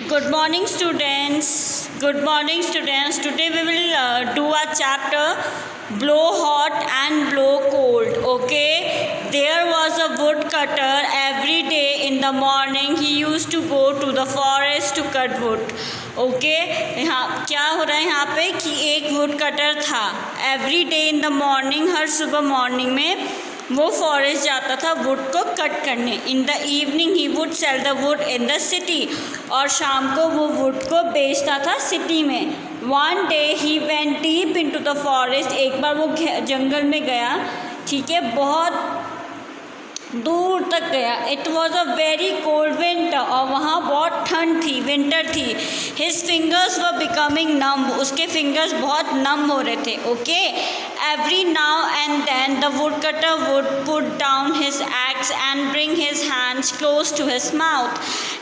Good morning, students. Good morning, students. Today we will do a chapter blow hot and blow cold. Okay. There was a woodcutter. Every day in the morning he used to go to the forest to cut wood. Okay यहाँ क्या हो रहा है यहाँ पे कि एक wood cutter था. Every day in the morning, हर सुबह मॉर्निंग में वो फॉरेस्ट जाता था वुड को कट करने. In the evening he would sell the wood in the city, और शाम को वो वुड को बेचता था सिटी में. One day he went deep into the forest. एक बार वो जंगल में गया, ठीक है, बहुत दूर तक गया. It was a very cold winter, और वहाँ बहुत ठंड थी, विंटर थी. His fingers were becoming numb. उसके फिंगर्स बहुत नम हो रहे थे. Okay. Every now and then the wood cutter would put down his axe and bring his hands close to his mouth.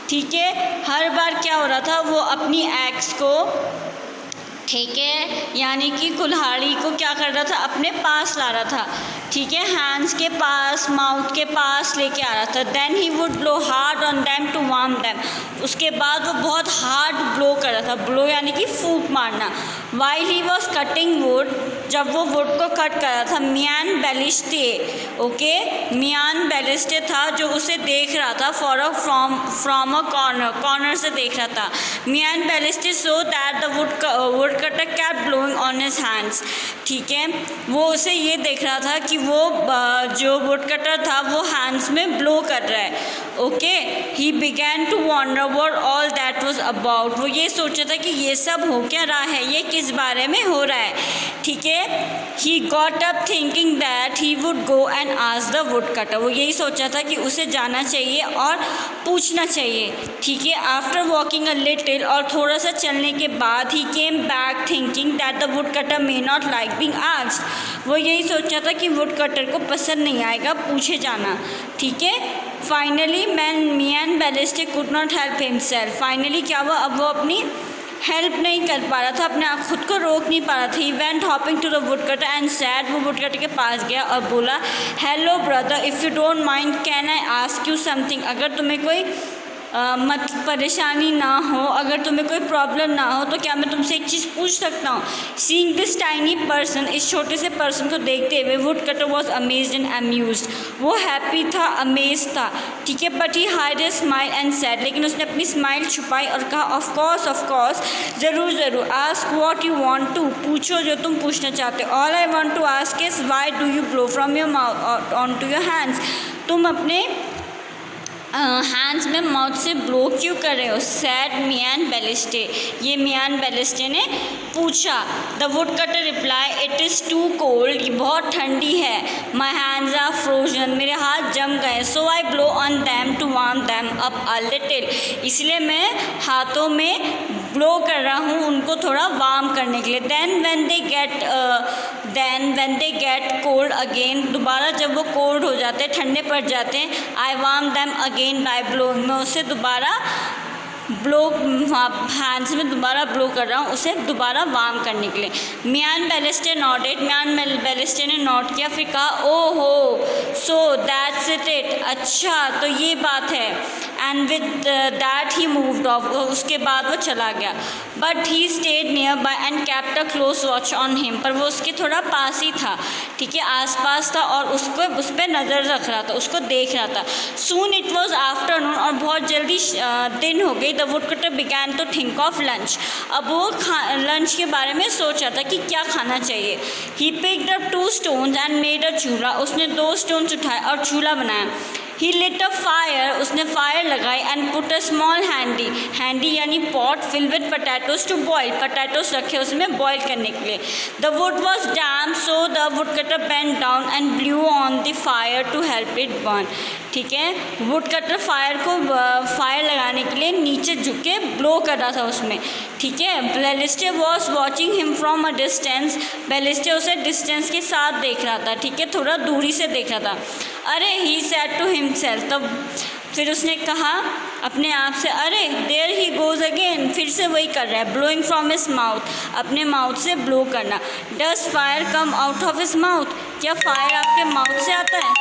ठीक है, हर बार क्या हो रहा था, वो अपनी एक्स को, ठीक है, यानी कि कुल्हाड़ी को क्या कर रहा था, अपने पास ला रहा था. ठीक है, हैंड्स के पास, माउथ के पास लेके आ रहा था. Then he would blow hard on them to warm them. उसके बाद वो बहुत हार्ड ब्लो कर रहा था. ब्लो यानी कि फूंक मारना. While he was cutting would, जब वो वुड को कट कर रहा था, मियान बेलिस्टे, ओके, मियान बेलिस्टे था जो उसे देख रहा था फ्रॉम अ कॉर्नर से देख रहा था. Mian Baliste so that the wood cutter kept blowing on his hands. ठीक है, वो उसे ये देख रहा था कि वो जो वुड कटर था वो हैंड्स में ब्लो कर रहा है. Okay. He began to wonder what all that was about. वो ये सोचा था कि ये सब हो क्या रहा है, ये किस बारे में हो रहा है. ठीक है. He got up thinking that he would go and ask the wood cutter. वो यही सोचा था कि उसे जाना चाहिए और पूछना चाहिए. ठीक है. आफ्टर वॉकिंग अ लिटिल, और थोड़ा सा चलने के बाद, he came back thinking that the wood cutter may not like being asked. वो यही सोचा था कि वुड कटर को पसंद नहीं आएगा पूछे जाना. ठीक है. Finally Mian Baliste could not help himself. Finally क्या हुआ, अब वो अपनी हेल्प नहीं कर पा रहा था, अपने आप खुद को रोक नहीं पा रहा था. He went hopping to the wood cutter and said. वो वुड कटर के पास गया और बोला, hello brother, if you don't mind can I ask you something. अगर तुम्हें कोई मत परेशानी ना हो, अगर तुम्हें कोई प्रॉब्लम ना हो, तो क्या मैं तुमसे एक चीज़ पूछ सकता हूँ. सीइंग दिस टाइनी पर्सन, इस छोटे से पर्सन को देखते हुए, would cutter was amazed and amused. वो हैप्पी था, अमेज था. ठीक है. But he hide a smile and sad. लेकिन उसने अपनी स्माइल छुपाई और कहा, ऑफ कोर्स, ज़रूर ज़रूर. Ask what you want to. पूछो जो तुम पूछना चाहते हो. All I want to ask is why do you blow from your mouth on to your hands. तुम अपने हैंड्स में माउथ से ब्लो क्यों कर रहे हो. Said Mian Baliste. ये मियान बेलिस्टे ने पूछा. The wood cutter reply, it is too cold. ये बहुत ठंडी है. My hands are frozen. मेरे हाथ जम गए. So I blow on them to warm them up a little. इसलिए मैं हाथों में ब्लो कर रहा हूँ उनको थोड़ा वार्म करने के लिए. Then when they get cold again. दोबारा जब वो कोल्ड हो जाते हैं, ठंडे पड़ जाते हैं, I warm them again by blowing. मैं उसे दोबारा ब्लो, हैंड्स में दोबारा ब्लो कर रहा हूँ उसे दोबारा वार्म करने के लिए. मियान बेलिस्टे नॉटेड. मियान बेलिस्टे ने नोट किया, फिर कहा, ओ हो, सो दैट्स इट. अच्छा, तो ये बात है. And with that he moved of. उसके बाद वो चला गया. But he stayed near by and kept a close watch on him. पर वो उसके थोड़ा पास ही था. ठीक है, आसपास था, और उस पर नज़र रख रहा था, उसको देख रहा था. Soon it was afternoon. और बहुत जल्दी दिन हो गई. The wood cutter began to think of lunch. अब वो लंच के बारे में सोच रहा था कि क्या खाना चाहिए. He picked up 2 stones and made a chulha. उसने 2 stones उठाए और चूल्हा बनाया. He lit a fire. उसने फायर लगाई. And put a small handi यानी pot fill with potatoes to boil. Potatoes रखे उसमें बॉयल करने के लिए. The wood was damp, so the wood cutter bent down and blew on the fire to help it burn. ठीक है, would cutter fire लगाने के लिए नीचे झुक के ब्लो कर रहा था उसमें. ठीक है. Baliste was watching him from a distance. Baliste उसे डिस्टेंस के साथ देख रहा था. ठीक है, थोड़ा दूरी से देख रहा था. अरे, ही सेड टू हिमसेल्फ. तब फिर उसने कहा अपने आप से, अरे, देयर ही गोज अगेन. फिर से वही कर रहा है, ब्लोइंग फ्रॉम हिज माउथ. अपने माउथ से ब्लो करना. Does fire come out of his mouth. क्या फायर आपके माउथ से आता है.